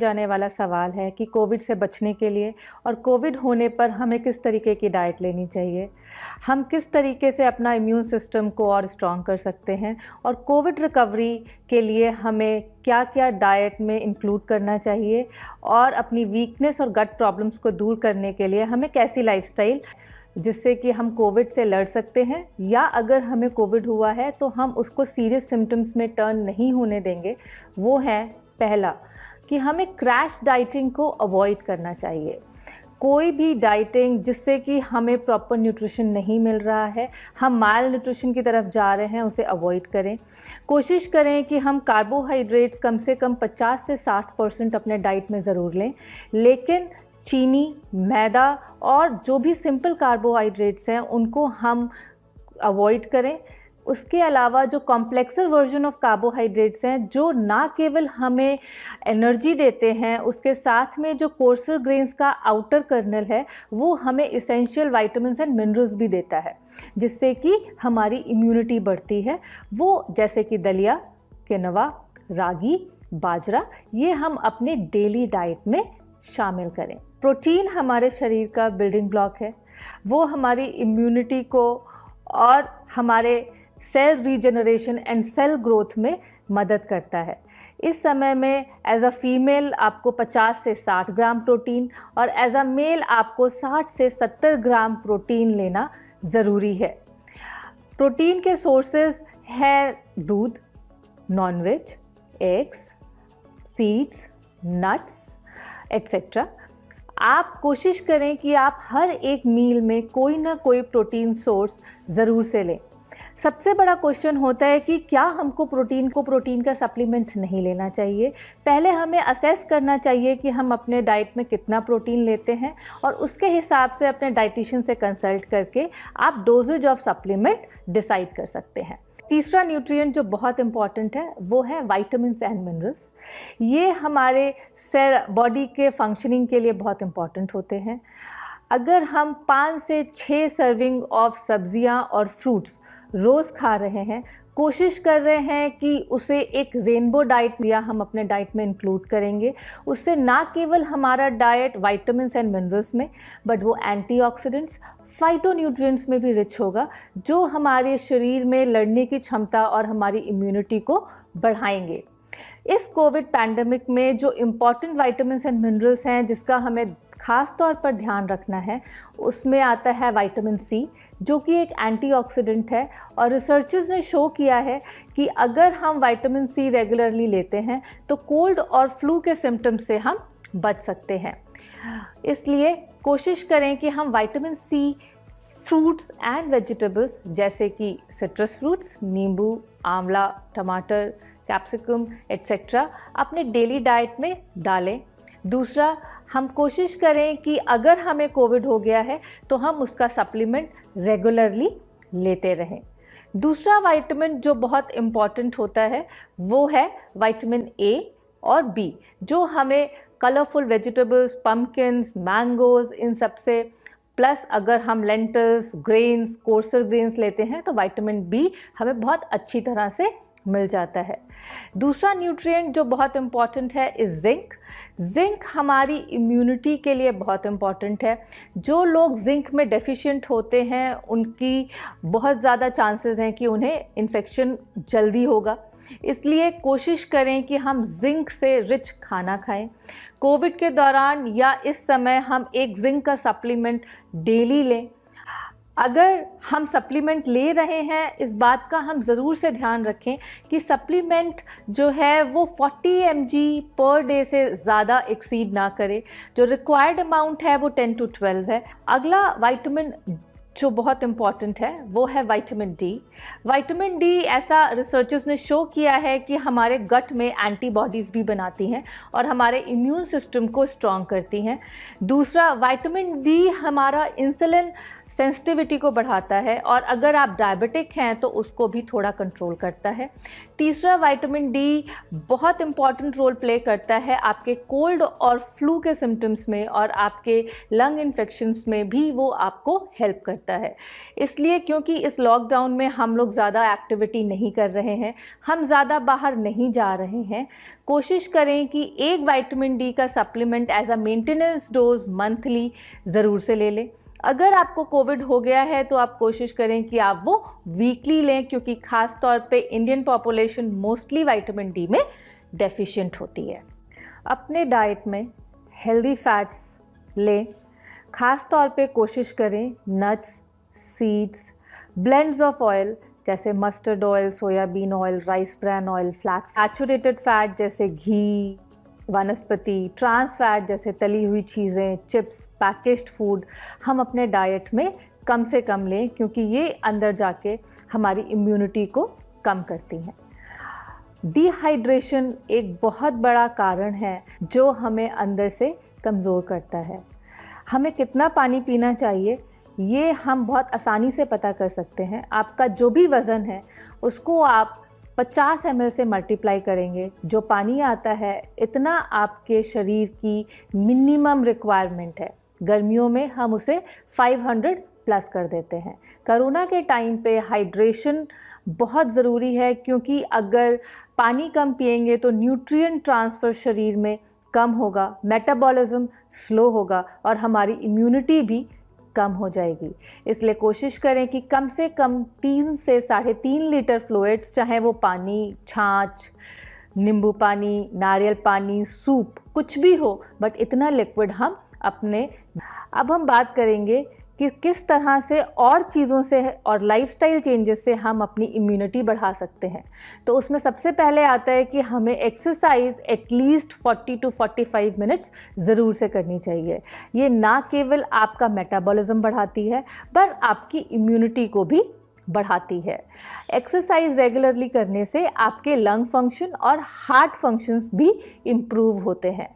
जाने वाला सवाल है कि कोविड से बचने के लिए और कोविड होने पर हमें किस तरीके की डाइट लेनी चाहिए, हम किस तरीके से अपना इम्यून सिस्टम को और स्ट्रॉन्ग कर सकते हैं और कोविड रिकवरी के लिए हमें क्या क्या डाइट में इंक्लूड करना चाहिए और अपनी वीकनेस और गट प्रॉब्लम्स को दूर करने के लिए हमें कैसी लाइफस्टाइल जिससे कि हम कोविड से लड़ सकते हैं, या अगर हमें कोविड हुआ है तो हम उसको सीरियस सिम्टम्स में टर्न नहीं होने देंगे। वो है पहला कि हमें क्रैश डाइटिंग को अवॉइड करना चाहिए। कोई भी डाइटिंग जिससे कि हमें प्रॉपर न्यूट्रिशन नहीं मिल रहा है, हम माल न्यूट्रिशन की तरफ जा रहे हैं, उसे अवॉइड करें। कोशिश करें कि हम कार्बोहाइड्रेट्स कम से कम 50 से 60% अपने डाइट में ज़रूर लें, लेकिन चीनी, मैदा और जो भी सिंपल कार्बोहाइड्रेट्स हैं उनको हम अवॉइड करें। उसके अलावा जो कॉम्प्लेक्सर वर्जन ऑफ कार्बोहाइड्रेट्स हैं जो ना केवल हमें एनर्जी देते हैं, उसके साथ में जो कोर्सर ग्रेन्स का आउटर कर्नल है वो हमें इसेंशियल विटामिन्स एंड मिनरल्स भी देता है, जिससे कि हमारी इम्यूनिटी बढ़ती है। वो जैसे कि दलिया, किनवा, रागी, बाजरा, ये हम अपने डेली डाइट में शामिल करें। प्रोटीन हमारे शरीर का बिल्डिंग ब्लॉक है, वो हमारी इम्यूनिटी को और हमारे cell regeneration and cell growth में मदद करता है। इस समय में एज अ फीमेल आपको 50 से 60 ग्राम प्रोटीन और एज अ मेल आपको 60 से 70 ग्राम प्रोटीन लेना ज़रूरी है। प्रोटीन के सोर्सेज हैं दूध, non-veg, eggs, seeds, nuts etcetera. आप कोशिश करें कि आप हर एक मील में कोई ना कोई प्रोटीन सोर्स ज़रूर से लें। सबसे बड़ा क्वेश्चन होता है कि क्या हमको प्रोटीन का सप्लीमेंट नहीं लेना चाहिए। पहले हमें असेस करना चाहिए कि हम अपने डाइट में कितना प्रोटीन लेते हैं और उसके हिसाब से अपने डाइटिशियन से कंसल्ट करके आप डोजेज ऑफ सप्लीमेंट डिसाइड कर सकते हैं। तीसरा न्यूट्रिएंट जो बहुत इम्पॉर्टेंट है वो है विटामिन्स एंड मिनरल्स। ये हमारे सेल बॉडी के फंक्शनिंग के लिए बहुत इम्पॉर्टेंट होते हैं। अगर हम 5 से 6 सर्विंग ऑफ सब्जियां और फ्रूट्स रोज़ खा रहे हैं, कोशिश कर रहे हैं कि उसे एक रेनबो डाइट या हम अपने डाइट में इंक्लूड करेंगे, उससे ना केवल हमारा डाइट विटामिन्स एंड मिनरल्स में बट वो एंटीऑक्सीडेंट्स, फाइटोन्यूट्रिएंट्स में भी रिच होगा, जो हमारे शरीर में लड़ने की क्षमता और हमारी इम्यूनिटी को बढ़ाएंगे। इस कोविड पैंडमिक में जो इम्पॉर्टेंट विटामिन्स एंड मिनरल्स हैं जिसका हमें ख़ास तौर पर ध्यान रखना है, उसमें आता है विटामिन सी, जो कि एक एंटीऑक्सीडेंट है और रिसर्चर्स ने शो किया है कि अगर हम विटामिन सी रेगुलरली लेते हैं तो कोल्ड और फ्लू के सिम्टम्स से हम बच सकते हैं। इसलिए कोशिश करें कि हम vitamin C fruits and vegetables जैसे कि सिट्रस फ्रूट्स, नींबू, आंवला, टमाटर, कैप्सिकम एट्सेट्रा अपने डेली डाइट में डालें। दूसरा, हम कोशिश करें कि अगर हमें कोविड हो गया है तो हम उसका सप्लीमेंट रेगुलरली लेते रहें। दूसरा विटामिन जो बहुत इम्पॉर्टेंट होता है वो है विटामिन ए और बी, जो हमें कलरफुल वेजिटेबल्स, पम्पकिन्स, मैंगोज़, इन सब से, प्लस अगर हम लेंटिल्स, ग्रेन्स, कोर्सर ग्रेन्स लेते हैं तो विटामिन बी हमें बहुत अच्छी तरह से मिल जाता है। दूसरा न्यूट्रिएंट जो बहुत इम्पॉर्टेंट है इस जिंक। जिंक हमारी इम्यूनिटी के लिए बहुत इम्पॉर्टेंट है। जो लोग जिंक में डेफिशिएंट होते हैं उनकी बहुत ज़्यादा चांसेस हैं कि उन्हें इन्फेक्शन जल्दी होगा, इसलिए कोशिश करें कि हम जिंक से रिच खाना खाएं। कोविड के दौरान या इस समय हम एक जिंक का सप्लीमेंट डेली लें। अगर हम सप्लीमेंट ले रहे हैं, इस बात का हम ज़रूर से ध्यान रखें कि सप्लीमेंट जो है वो 40 mg पर डे से ज़्यादा एक्सीड ना करे। जो रिक्वायर्ड अमाउंट है वो 10 to 12 है। अगला विटामिन जो बहुत इम्पॉर्टेंट है वो है विटामिन डी। विटामिन डी ऐसा रिसर्चर्स ने शो किया है कि हमारे गट में एंटीबॉडीज़ भी बनाती हैं और हमारे इम्यून सिस्टम को स्ट्रॉन्ग करती हैं। दूसरा, विटामिन डी हमारा इंसुलिन सेंसिटिविटी को बढ़ाता है और अगर आप डायबिटिक हैं तो उसको भी थोड़ा कंट्रोल करता है। तीसरा, विटामिन डी बहुत इम्पॉर्टेंट रोल प्ले करता है आपके कोल्ड और फ्लू के सिम्टम्स में और आपके लंग इन्फेक्शंस में भी वो आपको हेल्प करता है। इसलिए क्योंकि इस लॉकडाउन में हम लोग ज़्यादा एक्टिविटी नहीं कर रहे हैं, हम ज़्यादा बाहर नहीं जा रहे हैं, कोशिश करें कि एक विटामिन डी का supplement as a maintenance dose monthly ज़रूर से ले लें। अगर आपको कोविड हो गया है तो आप कोशिश करें कि आप वो वीकली लें, क्योंकि ख़ास तौर पे Indian population mostly vitamin D में डेफिशिएंट होती है। अपने डाइट में हेल्दी फैट्स लें, ख़ास तौर पे कोशिश करें nuts, seeds, blends of oil जैसे mustard oil, soybean oil, rice bran oil, flax, saturated fat जैसे घी, वनस्पति, ट्रांस फैट जैसे तली हुई चीज़ें, चिप्स, पैकेज्ड फूड हम अपने डाइट में कम से कम लें, क्योंकि ये अंदर जाके हमारी इम्यूनिटी को कम करती हैं। डिहाइड्रेशन एक बहुत बड़ा कारण है जो हमें अंदर से कमज़ोर करता है। हमें कितना पानी पीना चाहिए ये हम बहुत आसानी से पता कर सकते हैं। आपका जो भी वज़न है उसको आप 50 ml से मल्टीप्लाई करेंगे, जो पानी आता है इतना आपके शरीर की मिनिमम रिक्वायरमेंट है। गर्मियों में हम उसे 500 प्लस कर देते हैं। कोरोना के टाइम पे हाइड्रेशन बहुत ज़रूरी है, क्योंकि अगर पानी कम पिएंगे तो न्यूट्रिएंट ट्रांसफ़र शरीर में कम होगा, मेटाबॉलिज्म स्लो होगा और हमारी इम्यूनिटी भी कम हो जाएगी। इसलिए कोशिश करें कि कम से कम 3 से 3.5 लीटर फ्लूइड्स, चाहे वो पानी, छाछ, नींबू पानी, नारियल पानी, सूप, कुछ भी हो, बट इतना लिक्विड हम अपने। अब हम बात करेंगे कि किस तरह से और चीज़ों से और लाइफस्टाइल चेंजेस से हम अपनी इम्यूनिटी बढ़ा सकते हैं। तो उसमें सबसे पहले आता है कि हमें एक्सरसाइज एटलीस्ट 40 to 45 मिनट्स ज़रूर से करनी चाहिए। ये ना केवल आपका मेटाबॉलिज्म बढ़ाती है पर आपकी इम्यूनिटी को भी बढ़ाती है। एक्सरसाइज रेगुलरली करने से आपके लंग फंक्शन और हार्ट फंक्शंस भी इम्प्रूव होते हैं।